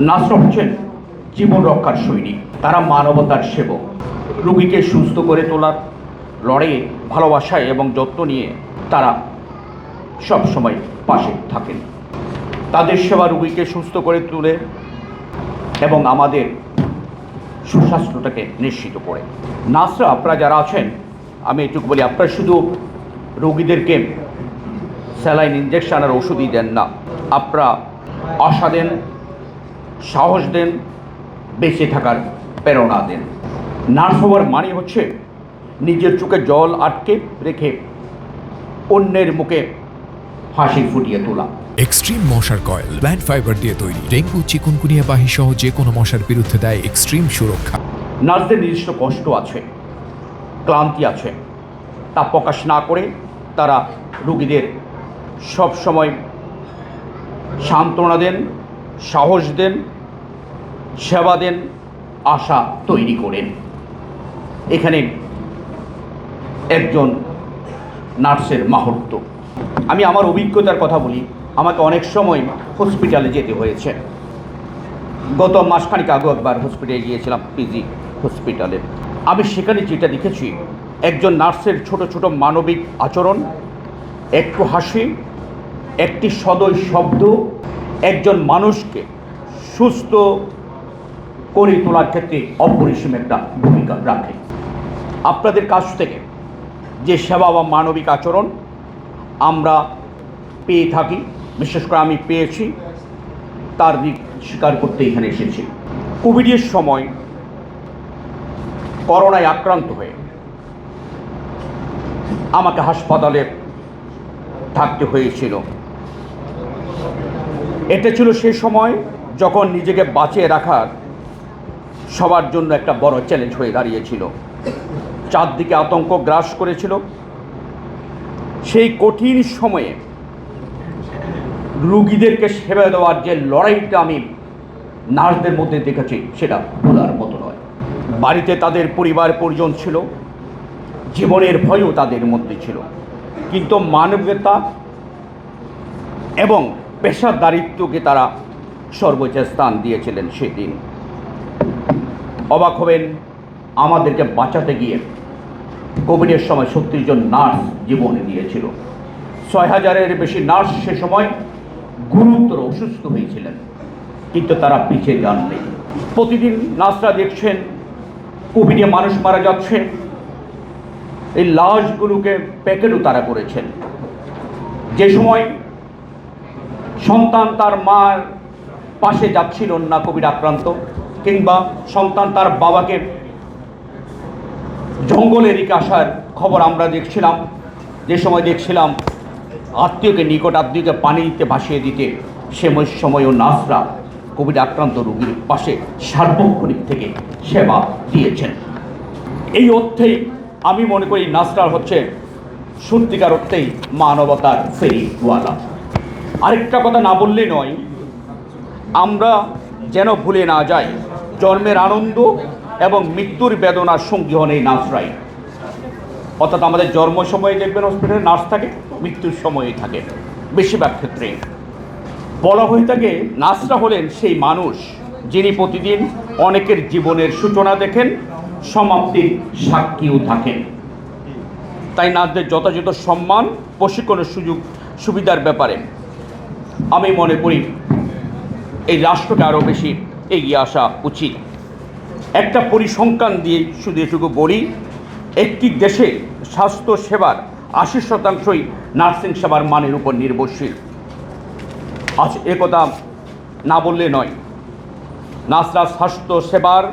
নার্সরা হচ্ছেন জীবন রক্ষার সৈনিক। তারা মানবতার সেবক। রোগীকে সুস্থ করে তোলার লড়াইয়ে ভালোবাসায় এবং যত্ন নিয়ে তারা সব সময় পাশে থাকেন। তাদের সেবা রোগীকে সুস্থ করে তোলে এবং আমাদের সুস্বাস্থ্যটাকে নিশ্চিত করে। নার্সরা আপনারা যারা আছেন, আমি এটুকু বলি, আপনারা শুধু রোগীদেরকে স্যালাইন, ইঞ্জেকশন আর ওষুধই দেন না, আপনারা আশা দেন, সাহস দেন, বেঁচে থাকার প্রেরণা দেন। নার্স হওয়ার মানে হচ্ছে নিজের চোখে জল আটকে রেখে অন্যের মুখে হাসি ফুটিয়ে তোলা। এক্সট্রিম মশার কয়েল প্ল্যান্ট ফাইবার দিয়ে তৈরি, ডেঙ্গু, চিকুনগুনিয়া বাহি সহ যে কোনো মশার বিরুদ্ধে দেয় এক্সট্রিম সুরক্ষা। নার্সদের নিজস্ব কষ্ট আছে, ক্লান্তি আছে, তা প্রকাশ না করে তারা রোগীদের সব সময় সান্ত্বনা দেন, সাহস দেন, সেবা দেন, আশা তৈরি করেন। এখানে একজন নার্সের মাহাত্ম্য। আমি আমার অভিজ্ঞতার কথা বলি। আমাকে অনেক সময় হসপিটালে যেতে হয়েছে। গত মাসখানিক আগে একবার হসপিটালে গিয়েছিলাম, পিজি হসপিটালে। আমি সেখানে যেটা দেখেছি, একজন নার্সের ছোট ছোট মানবিক আচরণ, একটু হাসি, একটি সদয় শব্দ একজন মানুষকে সুস্থ করে তোলার ক্ষেত্রে অপরিসীম একটা ভূমিকা রাখে। আপনাদের কাছ থেকে যে সেবা বা মানবিক আচরণ আমরা পেয়ে থাকি, বিশেষ করে আমি পেয়েছি, তার দিক স্বীকার করতে এখানে এসেছি। কোভিডের সময় করোনায় আক্রান্ত হয়ে আমাকে হাসপাতালে থাকতে হয়েছিল। এটা ছিল সেই সময় যখন নিজেকে বাঁচিয়ে রাখার সবার জন্য একটা বড় চ্যালেঞ্জ হয়ে দাঁড়িয়েছিল। চারদিকে আতঙ্ক গ্রাস করেছিল। সেই কঠিন সময়ে রোগীদেরকে সেবা দেওয়ার যে লড়াইটা আমি নার্সদের মধ্যে দেখেছি, সেটা বলার মতো নয়। বাড়িতে তাদের পরিবার পরিজন ছিল, জীবনের ভয়ও তাদের মধ্যে ছিল, কিন্তু মানবতা এবং পেশাদারিত্বকে তারা সর্বোচ্চ স্থান দিয়েছিলেন। সেদিন অবাক হবেন, আমাদেরকে বাঁচাতে গিয়ে কোভিডের সময় 36 জন নার্স জীবনে দিয়েছিল। 6000-এর বেশি নার্স সে সময় গুরুতর অসুস্থ হয়েছিলেন, কিন্তু তারা পিছিয়ে যাননি। প্রতিদিন নার্সরা দেখছেন কোভিডে মানুষ মারা যাচ্ছে, এই লাশগুলোকে প্যাকেটও তারা করেছেন। যে সময় সন্তান তার মার পাশে যাচ্ছিল না কোভিড আক্রান্ত, কিংবা সন্তান তার বাবাকে জঙ্গলে রেখে আসার খবর আমরা দেখছিলাম, যে সময় দেখছিলাম আত্মীয়কে, নিকট আত্মীয়কে পানিতে ভাসিয়ে দিতে, সে সময়ও নার্সরা কোভিড আক্রান্ত রোগীর পাশে সার্বক্ষণিক থেকে সেবা দিয়েছেন। এই অর্থেই আমি মনে করি নার্সরা হচ্ছে সত্যিকার অর্থেই মানবতার ফেরিওয়ালা। আরেকটা কথা না বললে নয়, আমরা যেন ভুলে না যাই, জন্মের আনন্দ এবং মৃত্যুর বেদনার সঙ্গী হন এই নার্সরাই। অর্থাৎ আমাদের জন্ম সময়ে দেখবেন হসপিটালে নার্স থাকে, মৃত্যুর সময়ে থাকে। বেশিরভাগ ক্ষেত্রে বলা হয়ে থাকে নার্সরা হলেন সেই মানুষ যিনি প্রতিদিন অনেকের জীবনের সূচনা দেখেন, সমাপ্তির সাক্ষীও থাকেন। তাই নার্সদের যথাযথ সম্মান, প্রশিক্ষণের সুযোগ সুবিধার ব্যাপারে আমি মনে করি এই রাষ্ট্রকে আরও বেশি এগিয়ে আসা উচিত। একটা পরিসংখ্যান দিয়ে শুধু এটুকু বলি, একটি দেশে স্বাস্থ্য সেবার 80% নার্সিং সেবার মানের উপর নির্ভরশীল। আজ একথা না বললে নয়, নার্সরা স্বাস্থ্য সেবার